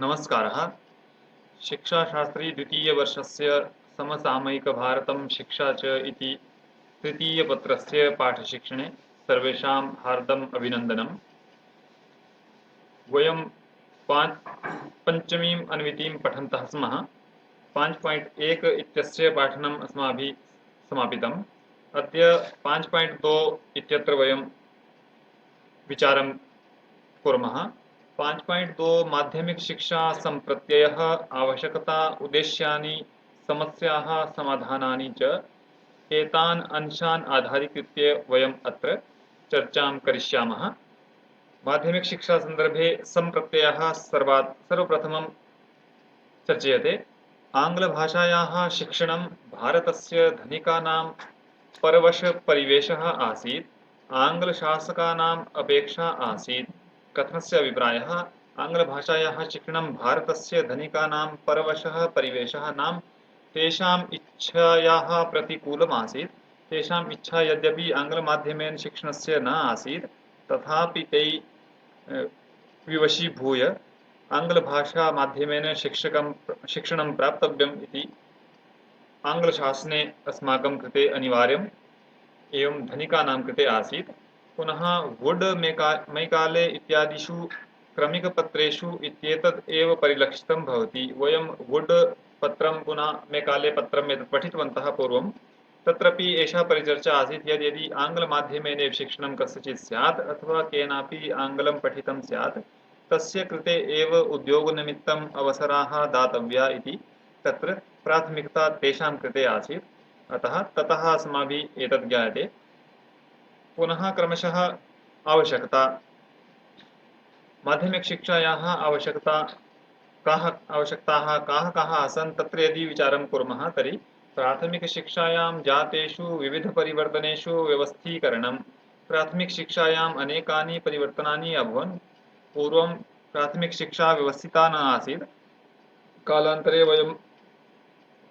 नमस्कारः। शिक्षाशास्त्री द्वितीयवर्षस्य समसामयिकभारतं शिक्षा च इति तृतीयपत्रस्य पाठशिक्षणे सर्वेषां हार्दम् अभिनन्दनम्। वयं पञ्चमीम् अन्वितिं पठन्तः स्मः। 5.1 इत्यस्य पाठनम् अस्माभिः समापितम्। अद्य 5.2 इत्यत्र वयं विचारं कुर्मः। 5.2 माध्यमिक शिक्षा संप्रत्ययः आवश्यकता उद्देश्यानि समस्याः समाधानानि च एतान् अंशान् आधारीकृत्य वयम् अत्र चर्चां करिष्यामः। माध्यमिक शिक्षा संदर्भे संप्रत्ययः सर्वप्रथमं चर्च्यते। आङ्ग्लभाषायाः शिक्षणं भारतस्य धनिकानां परवशपरिवेशः आसीत्। आङ्ग्लशासकानाम् अपेक्षा आसीत्। कथनस्य अभिप्रायः आङ्ग्लभाषायाः शिक्षणं भारतस्य धनिकानां परवशः परिवेशः नाम तेषाम् इच्छायाः प्रतिकूलम् आसीत्। तेषाम् इच्छा यद्यपि आङ्ग्लमाध्यमेन शिक्षणस्य न आसीत् तथापि ते विवशीभूय आङ्ग्लभाषामाध्यमेन शिक्षणं प्राप्तव्यम् इति आङ्ग्लशासने अस्माकं कृते अनिवार्यम् एवं धनिकानां कृते आसीत्। पुनः वुड् मैकाले इत्यादिषु क्रमिकपत्रेषु इत्येतत् एव परिलक्षितं भवति। वयं वुड् पत्रं पुनः मैकाले पत्रं यत् पठितवन्तः पूर्वं तत्रपि एषा परिचर्चा आसीत् यद् यदि आङ्ग्लमाध्यमेन शिक्षणं कस्यचित् स्यात् अथवा केनापि आङ्ग्लं पठितं स्यात् तस्य कृते एव उद्योगनिमित्तम् अवसराः दातव्या इति तत्र प्राथमिकता तेषां कृते आसीत्। अतः ततः अस्माभिः एतत् ज्ञायते। पुनः क्रमशः आवश्यकता माध्यमिकशिक्षायाः आवश्यकताः काः आसन् तत्र यदि विचारं कुर्मः तर्हि प्राथमिकशिक्षायां जातेषु विविधपरिवर्तनेषु व्यवस्थीकरणं। प्राथमिकशिक्षायाम् अनेकानि परिवर्तनानि अभवन्। पूर्वं प्राथमिकशिक्षा व्यवस्थिता न आसीत्। कालान्तरे वयं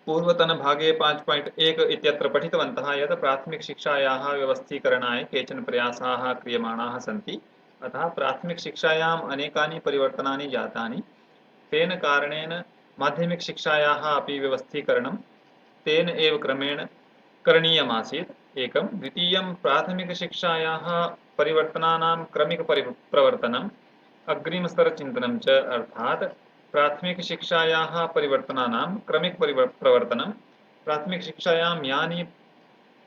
पूर्वतनभागे 5.1 इत्यत्र पठितवन्तः यत् प्राथमिकशिक्षायाः व्यवस्थीकरणाय केचन प्रयासाः क्रियमाणाः सन्ति। अतः प्राथमिकशिक्षायाम् अनेकानि परिवर्तनानि जातानि। तेन कारणेन माध्यमिकशिक्षायाः अपि व्यवस्थीकरणं तेन एव क्रमेण करणीयमासीत्। एकं द्वितीयं प्राथमिकशिक्षायाः परिवर्तनानां क्रमिकप्रवर्तनम् अग्रिमस्तरचिन्तनं च अर्थात् प्राथमिकशिक्षायाः परिवर्तनानां क्रमिकप्रवर्तनं प्राथमिकशिक्षायां यानि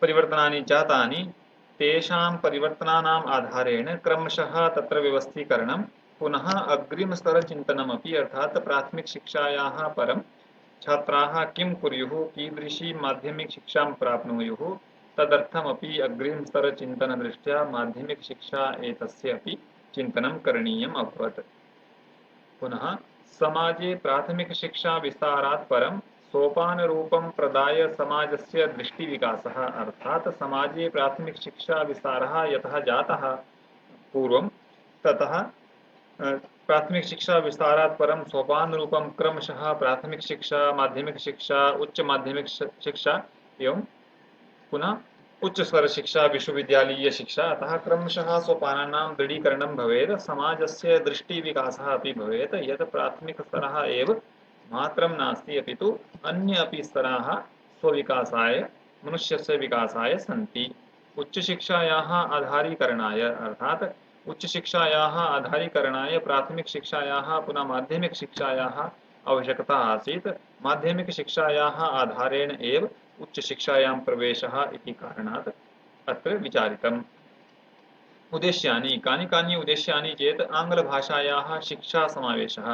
परिवर्तनानि जातानि तेषां परिवर्तनानाम् आधारेण क्रमशः तत्र व्यवस्थीकरणं पुनः अग्रिमस्तरचिन्तनमपि अर्थात् प्राथमिकशिक्षायाः परं छात्राः किं कुर्युः कीदृशी माध्यमिकशिक्षां प्राप्नुयुः तदर्थमपि अग्रिमस्तरचिन्तनदृष्ट्या माध्यमिकशिक्षा एतस्य अपि चिन्तनं करणीयम् अभवत्। पुनः समाजे प्राथमिकशिक्षा विस्तारात् परं सोपानरूपं प्रदाय समाजस्य दृष्टिविकासः अर्थात् समाजे प्राथमिकशिक्षा विस्तारः यतः जातः पूर्वं ततः प्राथमिकशिक्षा विस्तारात् परं सोपानरूपं क्रमशः प्राथमिकशिक्षा माध्यमिकशिक्षा उच्चमाध्यमिकशिक्षा एवं पुनः उच्चस्तरशिक्षा विश्वविद्यालयीयशिक्षा अतः क्रमशः सोपानानां दृढीकरणं भवेत्। समाजस्य दृष्टिविकासः अपि भवेत् यत् प्राथमिकस्तरः एव मात्रं नास्ति अपि तु अन्य अपि स्तराः स्वविकासाय मनुष्यस्य विकासाय सन्ति। उच्चशिक्षायाः आधारीकरणाय अर्थात् उच्चशिक्षायाः आधारीकरणाय प्राथमिकशिक्षायाः पुनः माध्यमिकशिक्षायाः आवश्यकता आसीत्। माध्यमिकशिक्षायाः आधारेण एव उच्चशिक्षायां प्रवेशः इति कारणात् अत्र विचारितम्। उद्देश्यानि कानि उद्देश्यानि चेत् आङ्ग्लभाषायाः शिक्षासमावेशः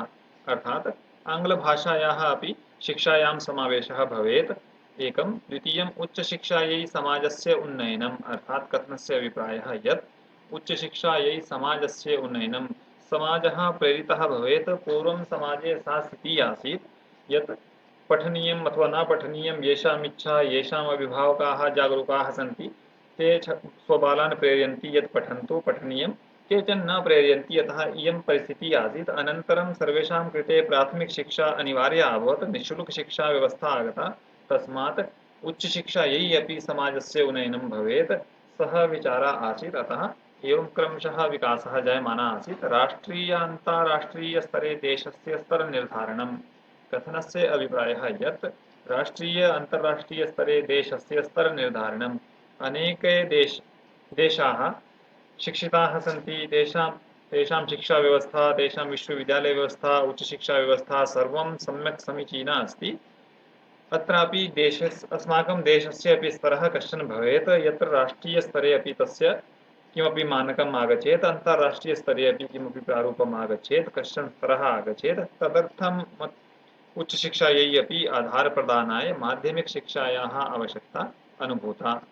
अर्थात् आङ्ग्लभाषायाः अपि शिक्षायां समावेशः भवेत्। एकं द्वितीयम् उच्चशिक्षायै समाजस्य उन्नयनम् अर्थात् कथनस्य अभिप्रायः यत् उच्चशिक्षायै समाजस्य उन्नयनं समाजः प्रेरितः भवेत्। पूर्वं समाजे सा स्थितिः आसीत् यत् पठनीयम् अथवा न पठनीयं येषाम् इच्छा येषाम् अभिभावकाः जागरूकाः सन्ति ते स्वबालान् प्रेरयन्ति यत् पठन्तु पठनीयं। केचन न प्रेरयन्ति अतः इयं परिस्थितिः आसीत्। अनन्तरं सर्वेषां कृते प्राथमिकशिक्षा अनिवार्या अभवत्। निःशुल्कशिक्षाव्यवस्था आगता तस्मात् उच्चशिक्षायै अपि समाजस्य उन्नयनं भवेत् सः विचारः आसीत्। अतः एवं क्रमशः विकासः जायमानः आसीत्। राष्ट्रीय अन्ताराष्ट्रीयस्तरे देशस्य स्तरनिर्धारणं। कथनस्य अभिप्रायः यत् राष्ट्रीय अन्ताराष्ट्रीयस्तरे देशस्य स्तरनिर्धारणम्। अनेके देशाः शिक्षिताः सन्ति, तेषां शिक्षाव्यवस्था, तेषां विश्वविद्यालयव्यवस्था, उच्चशिक्षाव्यवस्था सर्वं सम्यक् समीचीना अस्ति। अत्रापि अस्माकं देशस्य अपि स्तरः कश्चन भवेत्, यत्र राष्ट्रीयस्तरे अपि तस्य किमपि मानकम् आगच्छेत्, अन्ताराष्ट्रीयस्तरे अपि किमपि प्रारूपम् आगच्छेत्, कश्चन स्तरः आगच्छेत्। तदर्थम् उच्चशिक्षायै अपि आधारप्रदानाय माध्यमिकशिक्षायाः आवश्यकता अनुभूता।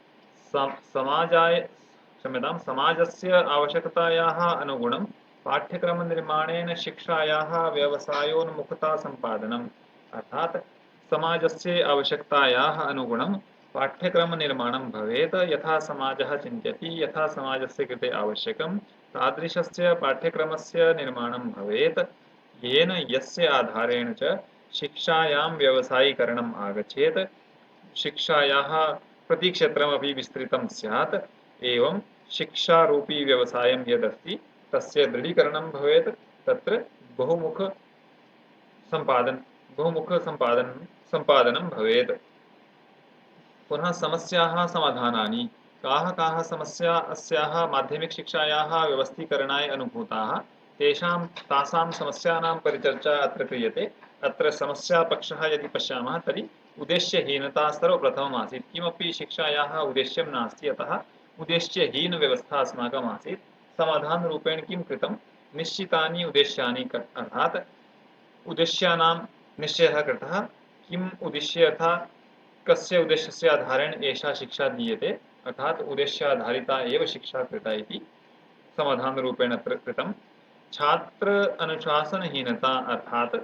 समाजस्य आवश्यकतायाः अनुगुणं पाठ्यक्रमनिर्माणेन शिक्षायाः व्यवसायोन्मुखता सम्पादनम्। अर्थात् समाजस्य आवश्यकतायाः अनुगुणं पाठ्यक्रमनिर्माणं भवेत्, यथा समाजः चिन्त्यति, यथा समाजस्य कृते आवश्यकं तादृशस्य पाठ्यक्रमस्य निर्माणं भवेत्, येन यस्य आधारेण च शिक्षायां व्यवसायीकरणम् आगच्छेत्, शिक्षायाः प्रतिक्षेत्रमपि विस्तृतं स्यात्। एवं शिक्षारूपी व्यवसायं यदस्ति तस्य दृढीकरणं भवेत्, तत्र बहुमुखसम्पादनं भवेत्। पुनः समस्याः समाधानानि। काः समस्या अस्याः माध्यमिकशिक्षायाः व्यवस्थीकरणाय अनुभूताः, तासां समस्यानां परिचर्चा अत्र क्रियते। अत्र समस्यापक्षः यदि पश्यामः तर्हि उद्देश्यहीनता सर्वप्रथमम् आसीत्। किमपि शिक्षायाः उद्देश्यं नास्ति, अतः उद्देश्यहीनव्यवस्था अस्माकम् आसीत्। समाधानरूपेण किं कृतं, निश्चितानि उद्देश्यानि अर्थात् उद्देश्यानां निश्चयः कृतः। किम् उद्देश्य अर्थात् कस्य उद्देश्यस्य आधारेण एषा शिक्षा दीयते, अर्थात् उद्देश्याधारिता एव शिक्षा कृता इति समाधानरूपेण अत्र कृतं। छात्र अनुशासनहीनता अर्थात्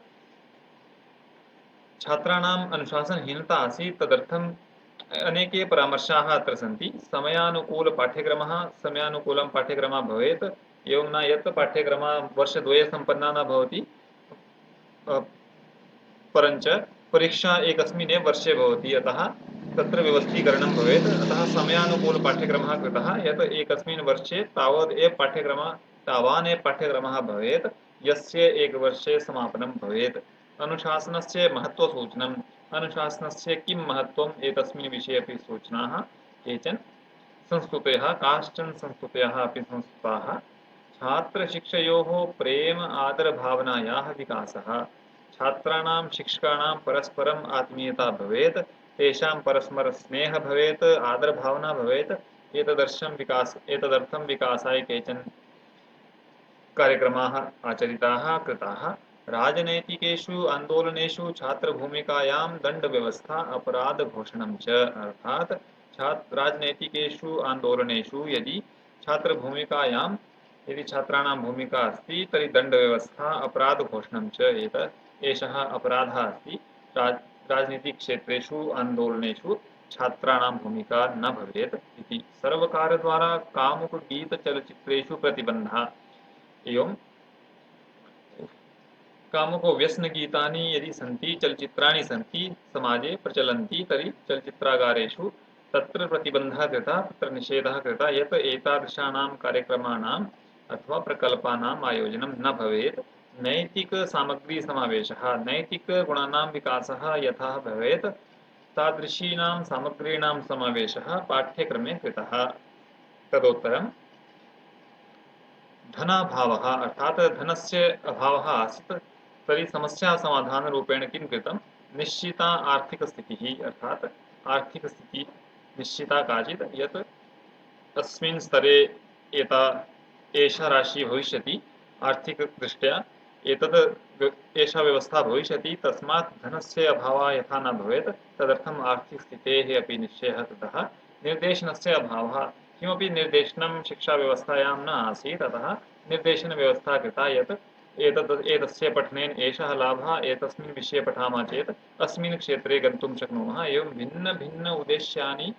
छात्राणाम् अनुशासनहीनता आसीत्, तदर्थम् अनेके परामर्शाः अत्र सन्ति। समयानुकूलं पाठ्यक्रमः भवेत्। एवं न यत् पाठ्यक्रमः वर्षद्वये सम्पन्ना न भवति, परञ्च परीक्षा एकस्मिन्नेव वर्षे भवति, अतः तत्र व्यवस्थीकरणं भवेत्। अतः समयानुकूलपाठ्यक्रमः कृतः, यत् एकस्मिन् वर्षे तावान् एव पाठ्यक्रमः भवेत्, यस्य एकवर्षे समापनं भवेत्। अनुशासनस्य महत्त्वसूचनम्। अनुशासनस्य किं महत्त्वम् एतस्मिन् विषये अपि सूचनाः। काश्चन संस्कृतयः अपि संस्कृताः। छात्रशिक्षयोः प्रेम आदरभावनायाः विकासः। छात्राणां शिक्षकाणां परस्परम् आत्मीयता भवेत्, तेषां परस्परस्नेहः भवेत्, आदरभावना भवेत्। एतदर्थं विकासाय केचन कार्यक्रमाः आचरिताः कृताः। राजनैतिकेषु आन्दोलनेषु छात्रभूमिकायां दण्डव्यवस्था अपराधघोषणं च। अर्थात् राजनैतिकेषु आन्दोलनेषु यदि छात्राणां भूमिका अस्ति तर्हि दण्डव्यवस्था अपराधघोषणं च एषः अपराधः अस्ति। राजनीतिक्षेत्रेषु आन्दोलनेषु छात्राणां भूमिका न भवेत् इति। सर्वकारद्वारा कामुकगीतचलच्चित्रेषु प्रतिबन्धः। एवं कामुकव्यसनगीतानि यदि सन्ति, चलच्चित्राणि सन्ति, समाजे प्रचलन्ति, तर्हि चलच्चित्रागारेषु तत्र प्रतिबन्धः कृतः, तत्र निषेधः कृतः, यत् एतादृशानां कार्यक्रमाणाम् अथवा प्रकल्पानाम् आयोजनं न भवेत्। नैतिकसामग्रीसमावेशः। नैतिकगुणानां विकासः यथा भवेत्, तादृशीनां सामग्रीणां समावेशः पाठ्यक्रमे कृतः। तदुत्तरं धनाभावः अर्थात् धनस्य अभावः आसीत्, तर्हि समस्यासमाधानरूपेण किं कृतं, निश्चिता आर्थिकस्थितिः अर्थात् आर्थिकस्थितिः निश्चिता काचित्, यत् अस्मिन् स्तरे एषा राशिः भविष्यति, आर्थिकदृष्ट्या एषा व्यवस्था भविष्यति, तस्मात् धनस्य अभावः यथा न भवेत्, तदर्थम् आर्थिकस्थितेः अपि निश्चयः कृतः। निर्देशनस्य अभावः। किमपि निर्देशनं शिक्षाव्यवस्थायां न आसीत्, अतः निर्देशनव्यवस्था कृता, यत् एतस्य पठनेन एषः लाभः, एतस्मिन् विषये पठामः चेत् अस्मिन् क्षेत्रे गन्तुं शक्नुमः। एवं भिन्नभिन्न उद्देश्यानि,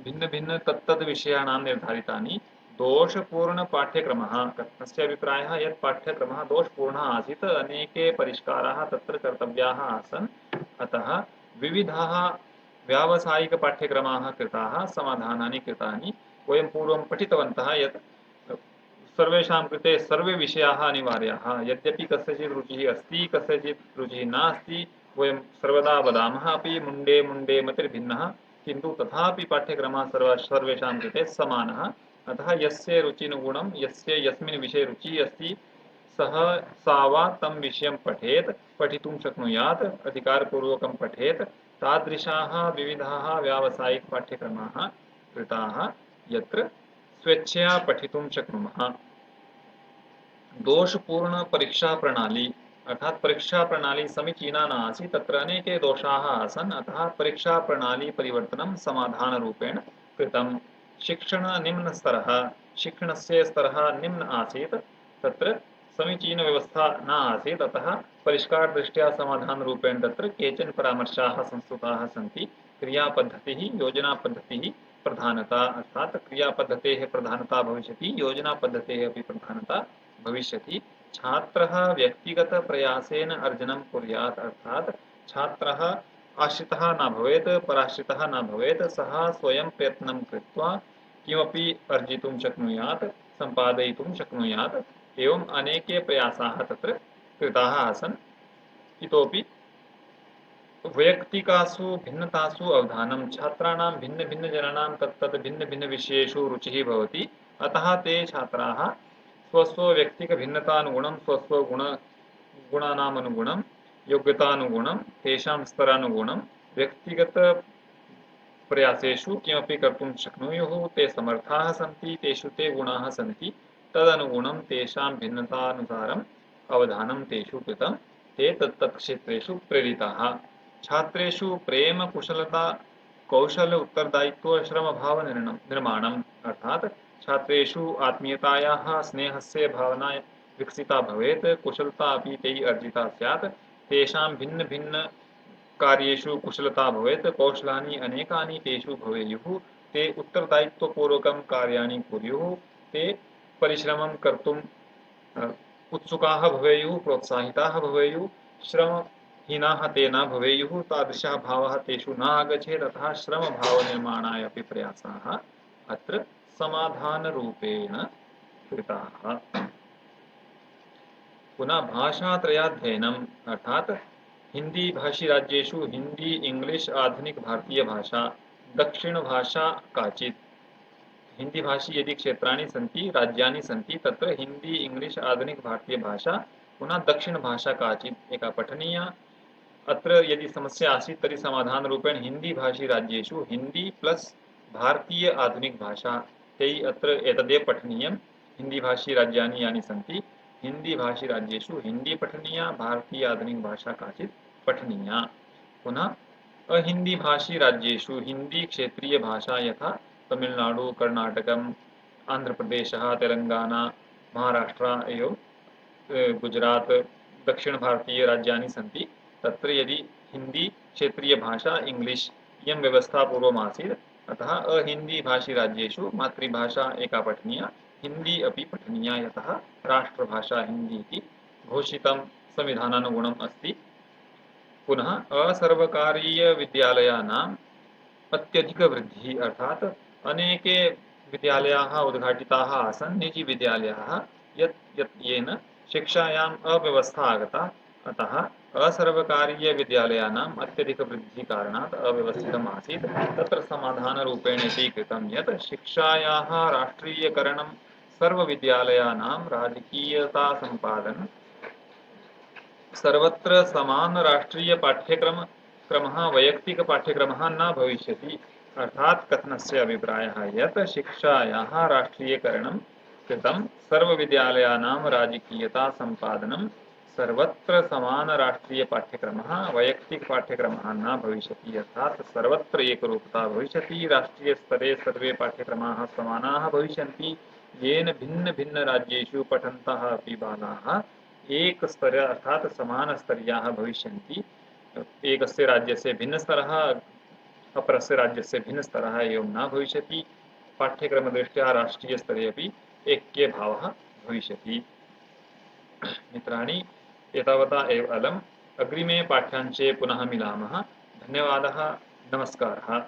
भिन्नभिन्न तत्तद् विषयाणां निर्धारितानि। दोषपूर्णपाठ्यक्रमः। तस्य अभिप्रायः यत् पाठ्यक्रमः दोषपूर्णः आसीत्, अनेके परिष्काराः तत्र कर्तव्याः आसन्, अतः विविधाः व्यावसायिकपाठ्यक्रमाः कृताः, समाधानानि कृतानि। वयं पूर्वं पठितवन्तः यत् सर्वेषां कृते सर्वे विषयाः अनिवार्याः। यद्यपि कस्यचित् रुचिः अस्ति, कस्यचित् रुचिः नास्ति, वयं सर्वदा वदामः अपि मुण्डे मुण्डे मतिर्भिन्नः, किन्तु तथापि पाठ्यक्रमः सर्वेषां कृते समानः। अतः यस्य रुचिनुगुणं, यस्य यस्मिन् विषये रुचिः अस्ति, सः सा वा तं विषयं पठेत्, पठितुं शक्नुयात्, अधिकारपूर्वकं पठेत्। तादृशाः विविधाः व्यावसायिकपाठ्यक्रमाः कृताः यत्र स्वेच्छया पठितुं शक्नुमः। दोषपूर्ण परीक्षा प्रणाली अर्थात परीक्षा प्रणाली समीचीना न आसीत्, तत्र अनेके दोषाः आसन्, अतः परीक्षा प्रणाली परिवर्तनं समाधानरूपेण कृतं। शिक्षण निम्नस्तरः शिक्षणस्य स्तरः निम्न आसीत्, तत्र समीचीनव्यवस्था न आसीत्, अतः परिष्कारदृष्ट्या समाधानरूपेण तत्र केचन परामर्शाः संस्तुताः सन्ति। क्रियापद्धतिः योजनापद्धतिः प्रधानता अर्थात क्रियापद्धतेः प्रधानता भविष्यति, योजनापद्धतेः अपि प्रधानता भविष्यति। छात्रः व्यक्तिगतप्रयासेन अर्जनं कुर्यात् अर्थात छात्रः आश्रितः न भवेत्, पराश्रितः न भवेत्, सः स्वयं प्रयत्नं कृत्वा किमपि अर्जितुं शक्नुयात्, सम्पादयितुं शक्नुयात्। एवम् अनेके प्रयासाः तत्र कृताः आसन्। इतोपि वैयक्तिकासु भिन्नतासु अवधानं छात्राणां भिन्नभिन्नजनानां तत्तद् भिन्नभिन्नविषयेषु रुचिः भवति, अतः ते छात्राः स्वस्वव्यक्तिकभिन्नतानुगुणं गुणानामनुगुणं योग्यतानुगुणं तेषां स्तरानुगुणं व्यक्तिगतप्रयासेषु किमपि कर्तुं शक्नुयुः। ते समर्थाः सन्ति, तेषु ते गुणाः सन्ति, तदनुगुणं तेषां भिन्नतानुसारम् अवधानं तेषु कृतं, ते तत्तत् क्षेत्रेषु प्रेरिताः। छात्रेषु प्रेम कुशलता कौशल उत्तरदायित्व श्रमभाव निर्माणम् अर्थात छात्रेषु आत्मीयतायाः स्नेहस्य भावना विकसिता भवेत्, कुशलता अपि तैः अर्जिता स्यात्, तेषां भिन्नभिन्न कार्येषु कुशलता भवेत्, कौशलानि अनेकानि तेषु भवेयुः, ते उत्तरदायित्वपूर्वकं कार्याणि कुर्युः, ते परिश्रमं कर्तुम् उत्सुकाः भवेयुः, प्रोत्साहिताः भवेयुः, श्रमहीनाः ते न भवेयुः, तादृशः भावः तेषु न आगच्छेत्, अतः श्रमभावनिर्माणाय अपि प्रयासाः अत्र समाधानरूपेण कृताः। पुनः भाषात्रयाध्ययनम् अर्थात हिंदी भाषी राज्येषु हिंदी इंग्लिश आधुनिक भारतीय भाषा दक्षिण भाषा काचित्। हिंदी भाषी यदि क्षेत्राणि सन्ति, राज्यानि सन्ति, तत्र हिंदी इंग्लिश आधुनिक भारतीय भाषा पुनः दक्षिण भाषा काचित् एका पठनीया। अत्र यदि समस्या आसीत् तर्हि समाधानरूपेण हिंदी भाषी राज्येषु हिंदी प्लस भारतीय आधुनिक भाषा, तैः अत्र एतदेव पठनीयं। हिंदी भाषी राज्यानि यानि सन्ति, हिंदी भाषी राज्येषु हिंदी पठनीया, भारतीय आधुनिक भाषा काचित् पठनीया। पुनः अहिंदी भाषी राज्येषु हिंदी क्षेत्रीय भाषा यथा तमिलनाडु कर्णाटकम आंध्र प्रदेश तेलंगाना महाराष्ट्र एवं गुजरात दक्षिण भारतीय राज्यानि सन्ति, तत्र यदि हिंदी क्षेत्रीय भाषा इंग्लिश इयं व्यवस्था पूर्वमासीत्, अतः अहिंदी भाषी राज्येषु मातृभाषा एका पठनीया, हिंदी अपि पठनीया, यतः राष्ट्रभाषा हिंदी इति घोषितं संविधानानुगुणम् अस्ति। पुनः असर्वकारीय विद्यालयानाम् अत्यधिकवृद्धिः अर्थात अनेके विद्यालयाः उद्घाटिताः आसन्, निजीविद्यालयाः, येन शिक्षायाम् अव्यवस्था आगता, अतः असर्वकारीयविद्यालयानाम् अत्यधिकवृद्धिकारणात् अव्यवस्थितम् आसीत्। तत्र समाधानरूपेण इति कृतं यत् शिक्षायाः राष्ट्रीयकरणं सर्वविद्यालयानां राजकीयतासम्पादनं सर्वत्र समान राष्ट्रीय क्रमः वैयक्तिक पाठ्यक्रमः न भविष्यति। अर्थात कथनस्य अभिप्रायः यत् शिक्षायाः राष्ट्रीयकरणं कृतं सर्वविद्यालयानां राजकीयता सम्पादनं सर्वत्र समान राष्ट्रीय पाठ्यक्रमः वैयक्तिक पाठ्यक्रमः न भविष्यति। अर्थात सर्वत्र एकरूपता भविष्यति, राष्ट्रीयस्तरे सर्वे पाठ्यक्रमाः समानाः भविष्यन्ति, येन भिन्न भिन्न राज्येषु पठन्तः अपि बालाः एक स्तर अर्थात समान स्तरीयाः भविष्यन्ति। एकस्य राज्यस्य भिन्नस्तरः अपरस्य राज्यस्य भिन्नस्तरः एवं न भविष्यति। पाठ्यक्रमदृष्ट्या राष्ट्रीयस्तरे अपि ऐक्यभावः भविष्यति। मित्राणि, एतावता एव अलम्। अग्रिमे पाठ्यांशे पुनः मिलामः। धन्यवादः। नमस्कारः।